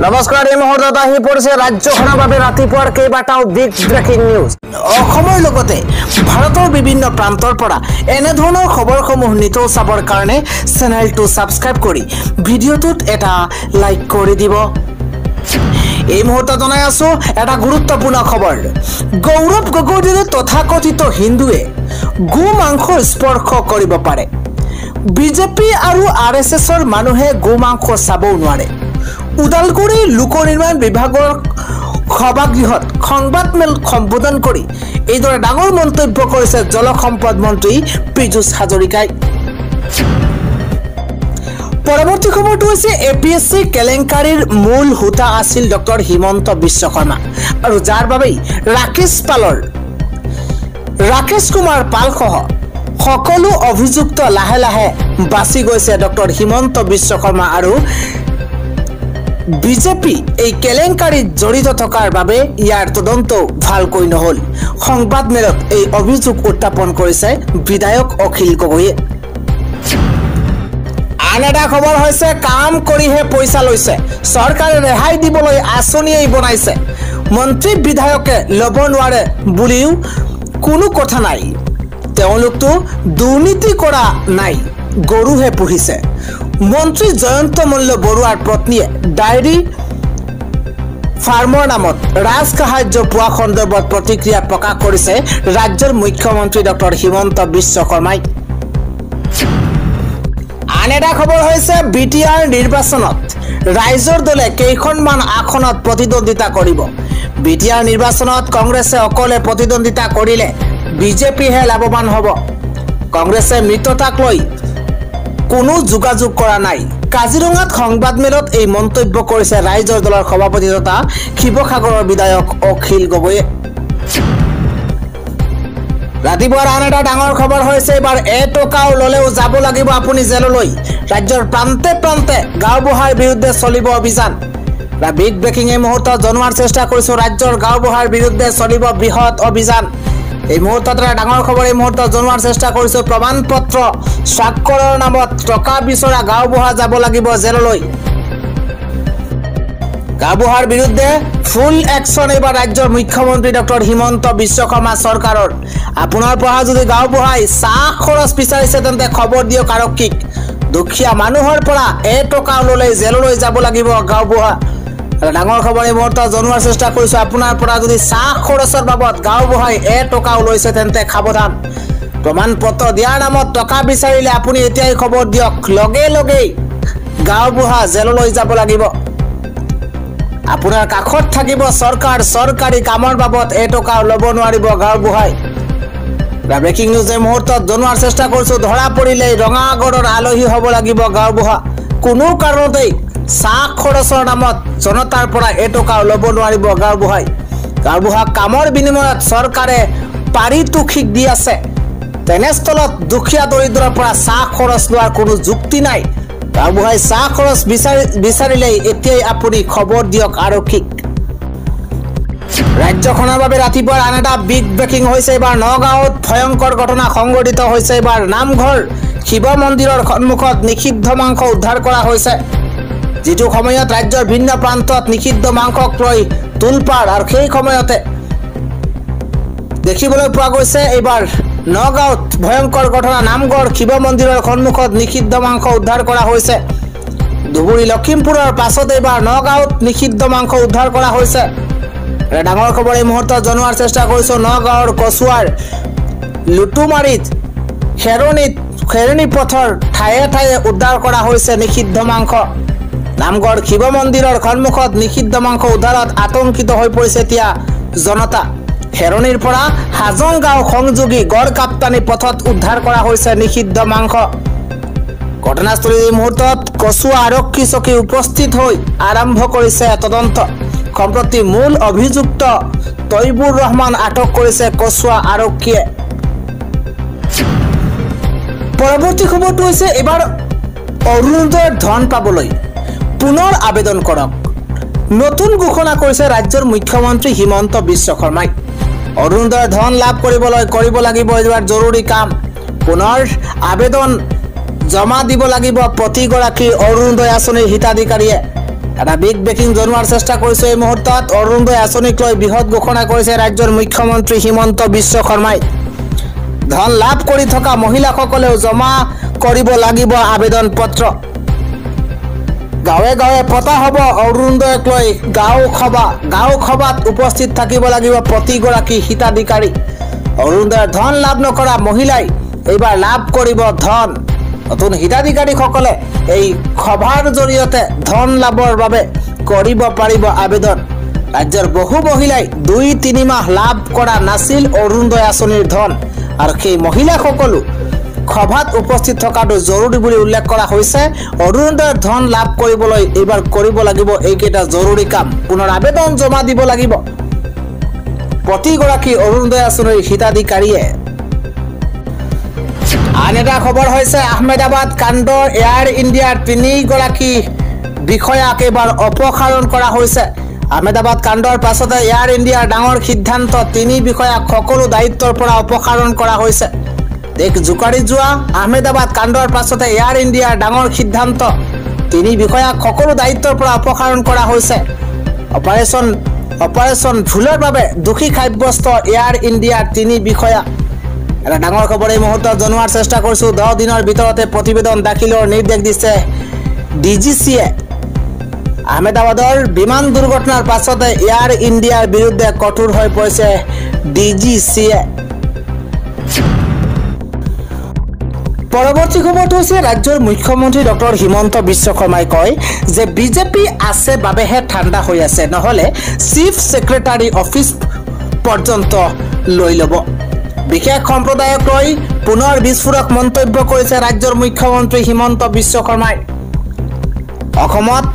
নমস্কাৰ এই মুহূৰ্তত আহি পৰিছে ৰাজ্যখনৰ বাবে ৰাতিপুৱাৰ কেইবাটাও বিগ ব্ৰেকিং নিউজ অসমৰ লগতে ভাৰতৰ বিভিন্ন প্ৰান্তৰ পৰা এনে ধৰণৰ খবৰসমূহ নিতৌ চাবৰ কাৰণে চেনেলটো সাবস্ক্ৰাইব কৰি ভিডিঅ'টোত এটা লাইক কৰি দিব এই মুহূৰ্তত জনাই আছো এটা গুৰুত্বপূৰ্ণ খবৰ গৌৰৱ গগৈৰ তথাকথিত হিন্দুৱে গো মাংস স্পৰ্শ কৰিব পাৰে বিজেপি আৰু আৰএছএছৰ মানুহে গো মাংস চাবও নোৱাৰে উদালগুৰি লোক নিৰ্মাণ বিভাগৰ সভাগৃহত সংবাদমেল সম্বোধন কৰি এইদৰে ডাঙৰ মন্তব্য কৰিছে জলসম্পদ মন্ত্ৰী পীযুষ হাজৰিকাই পৰৱৰ্তী খবৰটো হৈছে এপিএসসি কেলেংকাৰীৰ মূল হুতা আছিল ডক্টৰ হিমন্ত বিশ্ব শৰ্মা আৰু যাৰ বাবে ৰাকেশ কুমাৰ পালসহ সকলো অভিযুক্ত লাহে লাহে বাছি গৈছে ডক্টৰ হিমন্ত বিশ্ব শৰ্মা আৰু বিজেপি এই কেলেংকাৰীত জড়িত থকাৰ বাবে ইয়াৰ তদন্ত ভালকৈ নহল সংবাদমেলত এই অভিযোগ উত্থাপন কৰিছে বিধায়ক অখিল গগৈয়ে আন এটা খবৰ হৈছে কাম কৰিহে পইচা লৈছে চৰকাৰে ৰেহাই দিবলৈ আঁচনিয়েই বনাইছে মন্ত্ৰী বিধায়কে ল'ব নোৱাৰে বুলিও কোনো কথা নাই তেওঁলোকটো দুৰ্নীতি কৰা নাই গৰুহে পুহিছে মন্ত্ৰী জয়ন্ত মল্ল বৰুৱাৰ পত্নীয়ে ডায়েৰী ফাৰ্মৰ নামত ৰাজ সাহায্য পোৱা সন্দৰ্ভত প্ৰতিক্ৰিয়া প্ৰকাশ কৰিছে ৰাজ্যৰ মুখ্যমন্ত্ৰী ডক্টৰ হিমন্ত বিশ্ব শৰ্মাই আন এটা খবৰ হৈছে বিটিআৰ নিৰ্বাচনত ৰাইজৰ দলে কেইখনমান আসনত প্ৰতিদ্বন্দ্বিতা কৰিব বিটিআৰ নিৰ্বাচনত কংগ্ৰেছে অকলে প্ৰতিদ্বন্দ্বিতা কৰিলে বিজেপিহে লাভৱান হ'ব কংগ্ৰেছে মৃততাক লৈ কোনো যোগাযোগ কৰা নাই কাজিৰঙাত সংবাদমেলত এই মন্তব্য কৰিছে ৰাইজৰ দলৰ সভাপতি তথা শিৱসাগৰৰ বিধায়ক অখিল গগৈয়ে ৰাতিপুৱাৰ আন এটা ডাঙৰ খবৰ হৈছে এবাৰ এটকাও ললেও যাব লাগিব আপুনি জেললৈ ৰাজ্যৰ প্ৰান্তে প্ৰান্তে গাঁওবুঢ়াৰ বিৰুদ্ধে চলিব অভিযান বিগ ব্ৰেকিং এই মুহূৰ্তত জনোৱাৰ চেষ্টা কৰিছো ৰাজ্যৰ গাঁওবুঢ়াৰ বিৰুদ্ধে চলিব বৃহৎ অভিযান এই মুহূৰ্তত এটা ডাঙৰ খবৰ এই মুহূৰ্তত জনোৱাৰ চেষ্টা কৰিছো প্ৰমাণ পত্ৰ স্বাক্ষৰৰ নামত টকা বিচৰা গাঁওবুঢ়া যাব লাগিব জেললৈ গাঁওবুঢ়াৰ বিৰুদ্ধে ফুল একশন এবাৰ ৰাজ্যৰ মুখ্যমন্ত্ৰী ডক্টৰ হিমন্ত বিশ্ব শৰ্মা চৰকাৰৰ আপোনাৰ পৰা যদি গাঁওবুঢ়াই চাহ খৰচ বিচাৰিছে তেন্তে খবৰ দিয়ক আৰক্ষীক দুখীয়া মানুহৰ পৰা এটকা ললে জেললৈ যাব লাগিব গাঁওবুঢ়া ডাঙৰ খবৰ এই মুহূৰ্তত জনোৱাৰ চেষ্টা কৰিছো আপোনাৰ পৰা যদি চাহ খৰচৰ বাবদ গাঁওবুঢ়াই এটকা লৈছে তেন্তে সাৱধান প্ৰমাণ পত্ৰ দিয়াৰ নামত টকা বিচাৰিলে আপুনি এতিয়াই খবৰ দিয়ক লগে লগে গাঁওবুঢ়া জেললৈ যাব লাগিব আপোনাৰ কাষত থাকিব চৰকাৰী কামৰ বাবদ এটকা ল'ব নোৱাৰিব গাঁওবুঢ়াই ব্ৰেকিং নিউজ এই মুহূৰ্তত জনোৱাৰ চেষ্টা কৰিছো ধৰা পৰিলে ৰঙাগড়ৰ আলহী হ'ব লাগিব গাঁওবুঢ়া কোনো কাৰণতেই চাহ খৰচৰ নামত জনতাৰ পৰা এটকা ল'ব নোৱাৰিব গাঁওবুঢ়াক কামৰ বিনিময়ত চৰকাৰে পাৰিতোষিক দি আছে তেনেস্থলত দুখীয়া দৰিদ্ৰৰ পৰা চাহ খৰচ লোৱাৰ কোনো যুক্তি নাই গাঁওবুঢ়াই চাহ খৰচ বিচাৰিলেই এতিয়াই আপুনি খবৰ দিয়ক আৰক্ষীক ৰাজ্যখনৰ বাবে ৰাতিপুৱাৰ আন এটা বিগ ব্ৰেকিং হৈছে এবাৰ নগাঁৱত ভয়ংকৰ ঘটনা সংঘটিত হৈছে এবাৰ নামঘৰ শিৱ মন্দিৰৰ সন্মুখত নিষিদ্ধ মাংস উদ্ধাৰ কৰা হৈছে যেটো সময়ত ৰাজ্যৰ ভিন্ন প্ৰান্তত নিষিদ্ধ মাংসক লৈ তুলপাৰ আৰু সেই সময়তে দেখিবলৈ পোৱা গৈছে এবাৰ নগাঁৱত ভয়ংকৰ ঘটনা নামঘৰ শিৱ মন্দিৰৰ সন্মুখত নিষিদ্ধ মাংস উদ্ধাৰ কৰা হৈছে ধুবুৰী লখিমপুৰৰ পাছত এবাৰ নগাঁৱত নিষিদ্ধ মাংস উদ্ধাৰ কৰা হৈছে ডাঙৰ খবৰ এই মুহূৰ্তত জনোৱাৰ চেষ্টা কৰিছো নগাঁৱৰ কচুৱাৰ লুটুমাৰীত খেৰণী পথৰ ঠায়ে ঠায়ে উদ্ধাৰ কৰা হৈছে নিষিদ্ধ মাংস নামঘৰ শিৱ মন্দিৰৰ সন্মুখত নিষিদ্ধ মাংস উদ্ধাৰত আতংকিত হৈ পৰিছে এতিয়া জনতা খেৰণীৰ পৰা হাজং গাঁও সংযোগী গড় কাপ্তানী পথত উদ্ধাৰ কৰা হৈছে নিষিদ্ধ মাংস ঘটনাস্থলীৰ এই মুহূৰ্তত কচুৱা আৰক্ষী চকী উপস্থিত হৈ আৰম্ভ কৰিছে তদন্ত সম্প্ৰতি মূল অভিযুক্ত তৈবুৰ ৰহমান আটক কৰিছে কচুৱা আৰক্ষীয়ে পৰৱৰ্তী খবৰটো হৈছে এবাৰ অৰুণোদয়ৰ ধন পাবলৈ পুনৰ আবেদন কৰক নতুন ঘোষণা কৰিছে ৰাজ্যৰ মুখ্যমন্ত্ৰী হিমন্ত বিশ্ব শৰ্মাই অৰুণোদয়ৰ ধন লাভ কৰিবলৈ কৰিব লাগিব এবাৰ জৰুৰী কাম পুনৰ আবেদন জমা দিব লাগিব প্ৰতিগৰাকী অৰুণোদয় আঁচনিৰ হিতাধিকাৰীয়ে এটা বিগ ব্ৰেকিং জনোৱাৰ চেষ্টা কৰিছে এই মুহূৰ্তত অৰুণোদয় আঁচনিক লৈ বৃহৎ ঘোষণা কৰিছে ৰাজ্যৰ মুখ্যমন্ত্ৰী হিমন্ত বিশ্ব শৰ্মাই ধন লাভ কৰি থকা মহিলাসকলেও জমা কৰিব লাগিব আবেদন পত্ৰ গাঁৱে গাঁৱে পতা হ'ব অৰুণোদয়ক লৈ গাঁও সভাত উপস্থিত থাকিব লাগিব প্ৰতিগৰাকী হিতাধিকাৰী অৰুণোদয়ৰ ধন লাভ নকৰা মহিলাই এইবাৰ লাভ কৰিব ধন নতুন হিতাধিকাৰীসকলে এই সভাৰ জৰিয়তে ধন লাভৰ বাবে কৰিব পাৰিব আবেদন ৰাজ্যৰ বহু মহিলাই 2-3 মাহ লাভ কৰা নাছিল অৰুণোদয় আঁচনিৰ ধন আৰু সেই মহিলাসকলো সভাত উপস্থিত থকাটো জৰুৰী বুলি উল্লেখ কৰা হৈছে অৰুণোদয়ৰ ধন লাভ কৰিবলৈ এইবাৰ কৰিব লাগিব এইকেইটা জৰুৰী কাম পুনৰ আবেদন জমা দিব লাগিব প্ৰতিগৰাকী অৰুণোদয় আঁচনিৰ হিতাধিকাৰীয়ে আন এটা খবৰ হৈছে আহমেদাবাদ কাণ্ডৰ এয়াৰ ইণ্ডিয়াৰ 3 গৰাকী বিষয়াক এবাৰ অপসাৰণ কৰা হৈছে আহমেদাবাদ কাণ্ডৰ পাছতে এয়াৰ ইণ্ডিয়াৰ ডাঙৰ সিদ্ধান্ত 3 বিষয়াক সকলো দায়িত্বৰ পৰা অপসাৰণ কৰা হৈছে দেশ জুকাৰি যোৱা আহমেদাবাদ কাণ্ডৰ পাছতে এয়াৰ ইণ্ডিয়াৰ ডাঙৰ সিদ্ধান্ত 3 বিষয়াক সকলো দায়িত্বৰ পৰা অপসাৰণ কৰা হৈছে অপাৰেশ্যন ভুলৰ বাবে দোষী সাব্যস্ত এয়াৰ ইণ্ডিয়াৰ 3 বিষয়া এটা ডাঙৰ খবৰ এই মুহূৰ্তত জনোৱাৰ চেষ্টা কৰিছো 10 দিনৰ ভিতৰতে প্ৰতিবেদন দাখিলৰ নিৰ্দেশ দিছে ডিজিচিয়ে আহমেদাবাদৰ বিমান দুৰ্ঘটনাৰ পাছতে এয়াৰ ইণ্ডিয়াৰ বিৰুদ্ধে কঠোৰ হৈ পৰিছে ডিজিচিয়ে পৰৱৰ্তী খবৰটো হৈছে ৰাজ্যৰ মুখ্যমন্ত্ৰী ডক্টৰ হিমন্ত বিশ্ব শৰ্মাই কয় যে বিজেপি আছে বাবেহে ঠাণ্ডা হৈ আছে নহলে চিফ সেক্ৰেটাৰী অফিচ পৰ্যন্ত লৈ ল'ব বিশেষ সম্প্ৰদায়ক লৈ পুনৰ বিস্ফোৰক মন্তব্য কৰিছে ৰাজ্যৰ মুখ্যমন্ত্ৰী হিমন্ত বিশ্ব শৰ্মাই অসমত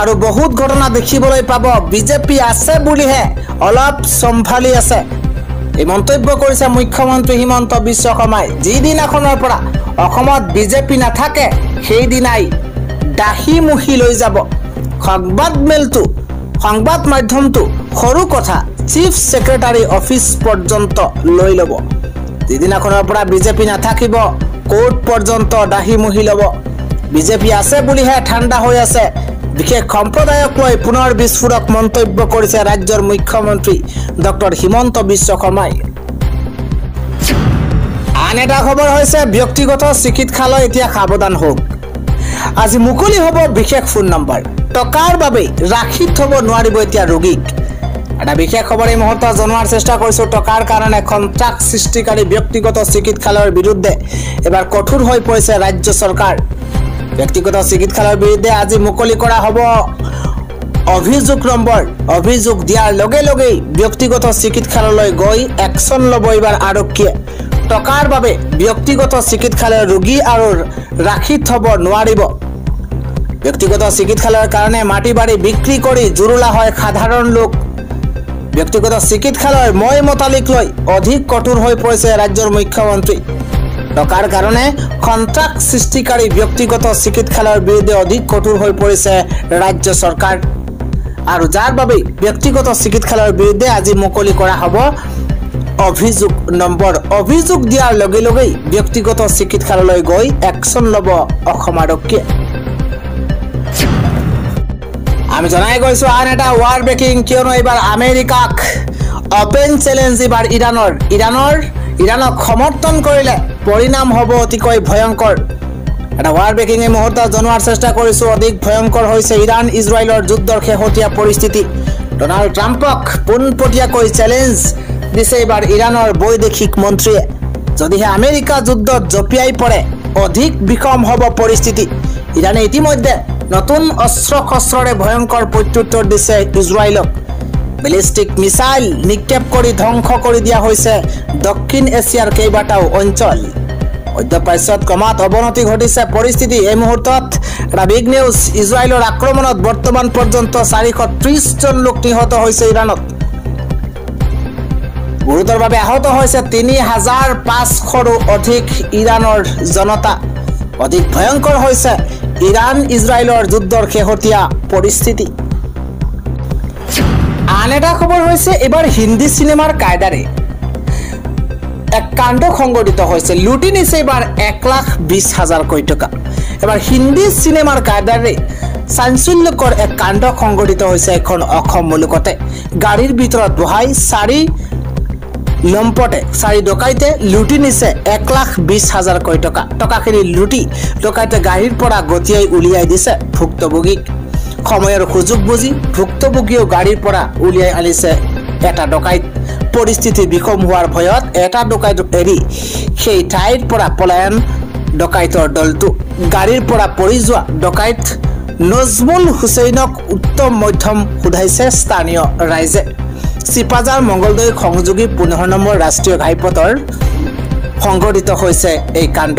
আৰু বহুত ঘটনা দেখিবলৈ পাব বিজেপি আছে বুলিহে অলপ সম্ভালি আছে এই মন্তব্য কৰিছে মুখ্যমন্ত্ৰী হিমন্ত বিশ্ব শৰ্মাই যিদিনাখনৰ পৰা অসমত বিজেপি নাথাকে সেই দিনাই দাহি মুহি লৈ যাব সংবাদ মাধ্যমটো সৰু কথা চিফ সেক্ৰেটাৰী অফিচ পৰ্যন্ত লৈ ল'ব যিদিনাখনৰ পৰা বিজেপি নাথাকিব কোৰ্ট পৰ্যন্ত দাহি মুহি ল'ব বিজেপি আছে বুলিহে ঠাণ্ডা হৈ আছে বিশেষ সম্প্ৰদায়ক লৈ পুনৰ বিস্ফোৰক মন্তব্য কৰিছে ৰাজ্যৰ মুখ্যমন্ত্ৰী ডক্টৰ হিমন্ত বিশ্ব শৰ্মাই আন এটা খবৰ হৈছে ব্যক্তিগত চিকিৎসালয় এতিয়া সাৱধান হোক আজি মুকলি হ'ব বিশেষ ফোন নম্বৰ টকাৰ বাবে ৰাখি থব নোৱাৰিব এতিয়া ৰোগীক এটা বিশেষ খবৰ এই মুহূৰ্তত জনোৱাৰ চেষ্টা কৰিছো টকাৰ কাৰণে কন্ট্ৰাক্ট সৃষ্টিকাৰী ব্যক্তিগত চিকিৎসালয়ৰ বিৰুদ্ধে এবাৰ কঠোৰ হৈ পৰিছে ৰাজ্য চৰকাৰ ব্যক্তিগত চিকিৎসালয়ৰ বিৰুদ্ধে আজি মুকলি কৰা হ'ব অভিযোগ নম্বৰ অভিযোগ দিয়াৰ লগে লগেই ব্যক্তিগত চিকিৎসালয়লৈ গৈ একশন ল'ব এবাৰ আৰক্ষীয়ে টকাৰ বাবে ব্যক্তিগত চিকিৎসালয়ৰ ৰোগী আৰু ৰাখি থব নোৱাৰিব ব্যক্তিগত চিকিৎসালয়ৰ কাৰণে মাটি বাৰী বিক্ৰী কৰি জুৰুলা হয় সাধাৰণ লোক ব্যক্তিগত চিকিৎসালয়ৰ মই মতালিক লৈ অধিক কঠোৰ হৈ পৰিছে ৰাজ্যৰ মুখ্যমন্ত্ৰী টকাৰ কাৰণে কন্ট্ৰাক্ট সৃষ্টিকাৰী ব্যক্তিগত চিকিৎসালয়ৰ বিৰুদ্ধে অধিক কঠোৰ হৈ পৰিছে ৰাজ্য চৰকাৰ আৰু যাৰ বাবে ব্যক্তিগত চিকিৎসালয়ৰ বিৰুদ্ধে আজি মুকলি কৰা হ'ব অভিযোগ নম্বৰ অভিযোগ দিয়াৰ লগে লগেই ব্যক্তিগত চিকিৎসালয়লৈ গৈ একশন ল'ব অসম আৰক্ষীয়ে আমি জনাই গৈছো আন এটা ৱাৰ ব্ৰেকিং কিয়নো এইবাৰ আমেৰিকাক অপেন চ্যালেঞ্জ এবাৰ ইৰানক সমৰ্থন কৰিলে পৰিণাম হ'ব অতিকৈ ভয়ংকৰ এটা ৱাৰ ব্ৰেকিং এই মুহূৰ্তত জনোৱাৰ চেষ্টা কৰিছো অধিক ভয়ংকৰ হৈছে ইৰাণ ইজৰাইলৰ যুদ্ধৰ শেহতীয়া পৰিস্থিতি ডোনাল্ড ট্ৰাম্পক পোনপটীয়াকৈ চ্যালেঞ্জ দিছে এবাৰ ইৰাণৰ বৈদেশিক মন্ত্ৰীয়ে যদিহে আমেৰিকা যুদ্ধত জপিয়াই পৰে অধিক বিষম হ'ব পৰিস্থিতি ইৰাণে ইতিমধ্যে নতুন অস্ত্ৰ শস্ত্ৰৰে ভয়ংকৰ প্ৰত্যুত্তৰ দিছে ইজৰাইলক বেলিষ্টিক মিসাইল নিক্ষেপ কৰি ধ্বংস কৰি দিয়া হৈছে দক্ষিণ এছিয়াৰ কেইবাটাও অঞ্চল মধ্যপ্ৰাচ্যত ক্ৰমাৎ অৱনতি ঘটিছে পৰিস্থিতি এই মুহূৰ্তত এটা বিগ নিউজ ইজৰাইলৰ আক্ৰমণত বৰ্তমান পৰ্যন্ত 430 জন লোক নিহত হৈছে ইৰাণত গুৰুতৰভাৱে আহত হৈছে 3500ৰো অধিক ইৰাণৰ জনতা অধিক ভয়ংকৰ হৈছে ইৰাণ ইজৰাইলৰ যুদ্ধৰ শেহতীয়া পৰিস্থিতি আন এটা খবৰ হৈছে এবাৰ হিন্দী সিনেমাৰ কায়দাৰে এক কাণ্ড সংঘটিত হৈছে লুটি নিছে এবাৰ 1,20,000 কোটি টকা এবাৰ হিন্দী সিনেমাৰ কায়দাৰে চাঞ্চল্যকৰ এক কাণ্ড সংঘটিত হৈছে এখন অসম মুলুকতে। গাড়ীৰ ভিতৰত বহাই চাৰি ডকাইতে লুটি নিছে 1,20,000 টকা। টকাখিনি লুটি ডকাইতে গাড়ীৰ পৰা গতিয়াই উলিয়াই দিছে ভুক্তভোগীক। সময়ৰ সুযোগ বুজি ভুক্তভোগীও গাড়ীৰ পৰা উলিয়াই আনিছে এটা ডকাইত। পৰিস্থিতি বিষম হোৱাৰ ভয়ত এটা ডকাইতক এৰি সেই ঠাইৰ পৰা পলায়ন ডকাইতৰ দলটো। গাড়ীৰ পৰা পৰি যোৱা ডকাইত নজমুল হুছেইনক উত্তম মধ্যম সোধাইছে স্থানীয় ৰাইজে। চিপাঝাৰ মংগলদৈ সংযোগী 15 নম্বৰ ৰাষ্ট্ৰীয় ঘাইপথৰ সংঘটিত হৈছে এই কাণ্ড।